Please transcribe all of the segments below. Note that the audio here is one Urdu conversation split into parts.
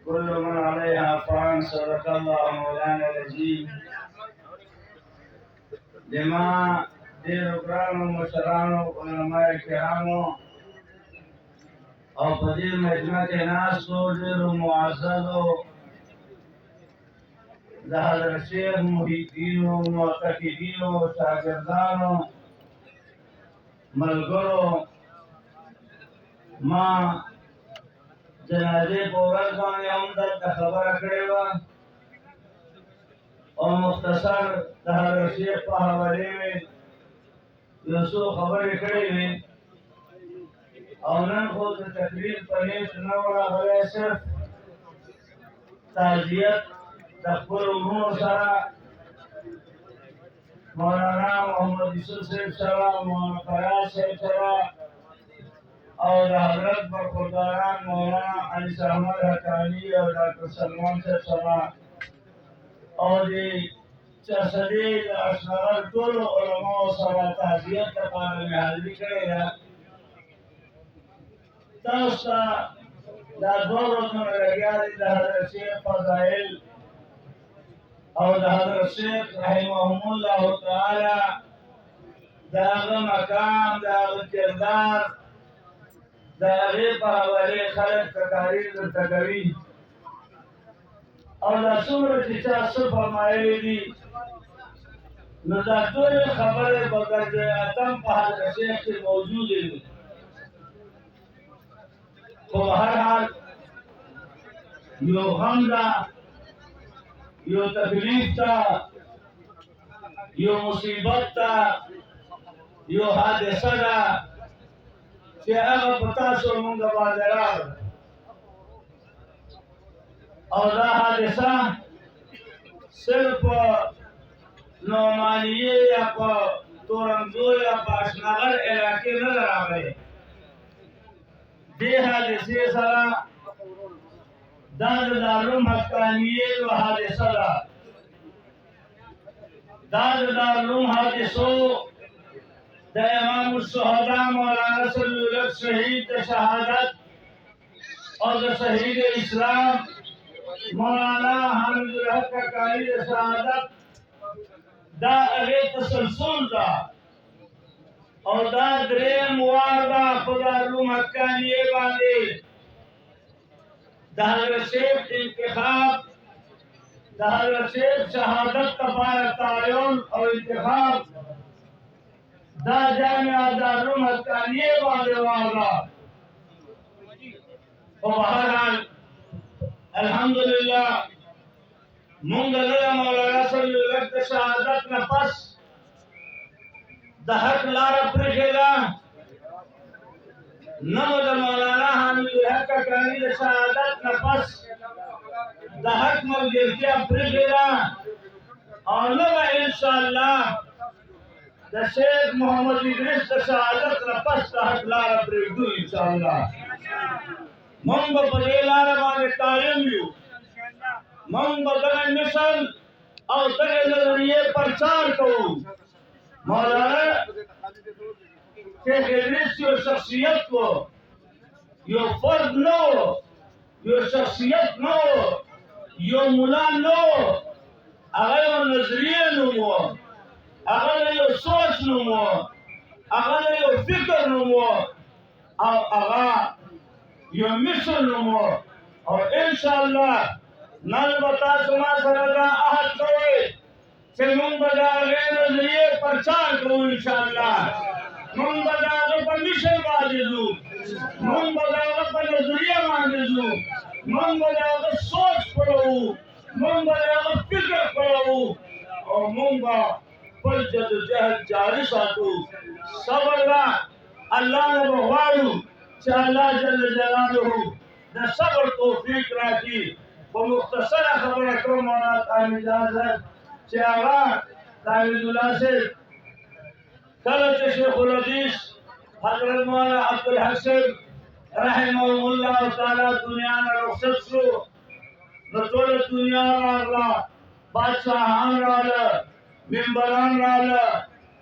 كل من عليها فان. صدق الله مولانا العظيم. لما دیر گرانو مشرانو علماء کرامو او په دې مجمع کې ناستو ډېرو معززو د حضرت شیخ محیدینو معتقدینو شاګردانو ملګرو ما جنازې په ورځ باندې هم دلته خبره کړې وه او مختصر د حضرت شیخ په حوالې مې یو څو خبرې کړې وې او نن خو د تقریر په نیت نه و راغلی، صرف تعزیت د خپلو وروڼو سره مولانا محمد یوسف صاحب سره، مولانا فیاض صاحب سره او د حضرت برخورداران مولانا انیس احمد حقانی او ډاکټر سلمان صاحب سره او د چرسدې د اشنغر ټولو علماو سره تعزیت لپاره مې حاضري کړې ده. تاسو ته دا دوه ورځې لګیا دي د حضرت شیخ فضایل او د حضرت شیخ رحمهم الله تعالی د هغه مقام، د هغه کردار، د هغې په حوالې خلک تقاریر درته کوي او دا څومره چې چا څه فرمایلي دي نو دا ټولې خبرې به درد اتم په حضرت شیخ کې موجودې دي. خو هر حال یو غم ده، یو تکلیف ده، یو مصیبت ده، یو حادثه ده چې هغه په تاسو مونږ باندې راغله او دا حادثه صرف نعمانیه یا په تورنګو یا په اشنغر علاقې نه ده راغلی. دې حادثې سره دا د دارالعلوم حقانیې یوه حادثه ده. دا د دارالعلوم حادثو د امام الشهدا مولانا صلیلک شهید د شهادت او د شهید اسلام مولانا حامد الحق حقانی د شهادت دا هغې تسلسل ده او دا درېیم وار ده په دارالعلوم حقانیې باندې د حضرت شیخ انتخاب، د حضرت شیخ شهادت لپاره تعین او انتخاب دا جامعه دارالعلوم حقانیې باندې وار ده. خو بهرحال الحمدلله مونږ نه د مولانا صلیلک د شهادت نه پس د حق لاره پرېښې ده، نه مو د مولانا حامد الحق حقاني د شهادت نه پس د حق ملګرتیا پرېښې ده او نه به انشاءالله د شیخ محمد ادریس د شهادت نه پس د حق لاره پرېږدو. انشاءالله مونږ به په دې لاره باندې قایم یو، مونږ به دغه مشن او دغه نظریې پرچار کوو. مولانا شیخ ادریس یو شخصیت و، یو فرد نه و، یو شخصیت نه و، یو ملا نه و، هغه یو نظریې نوم و، هغه یو سوچ نوم و، هغه یو فکر نوم و او هغه یو مشن نوم و. او انشاءالله نن به تاسو ما سره دا عهد کوئ چې مونږ به د هغې نظریې پرچار کوو. انشاءالله مونږ به د هغه په مشن باندې ځو، مونږ به د هغه په نظریه باندې ځو، مونږ به د هغه سوچ خپلوو، مونږ به د هغه فکر خپلوو او مونږ به خپل جدوجهد جاري ساتو. صبر ده، الله نه به غواړو چې الله جل جلاله د صبر توفیق راکړي. په مختصره خبره کوم مولانا حامد صاحب چې هغه د حمید الله صاحب کله چې شیخ الحدیث حضرت مولانا عبدالحق صاحب رحمهم الله تعالی دنیا نه رخصت شو نو ټوله دنیا راغله، بادشاهان راغله، ممبران راغله،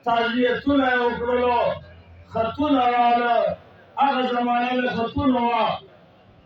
تعزیتونه یې وکړلو، خطونه راغله. هغه زمانه کې خطونه وه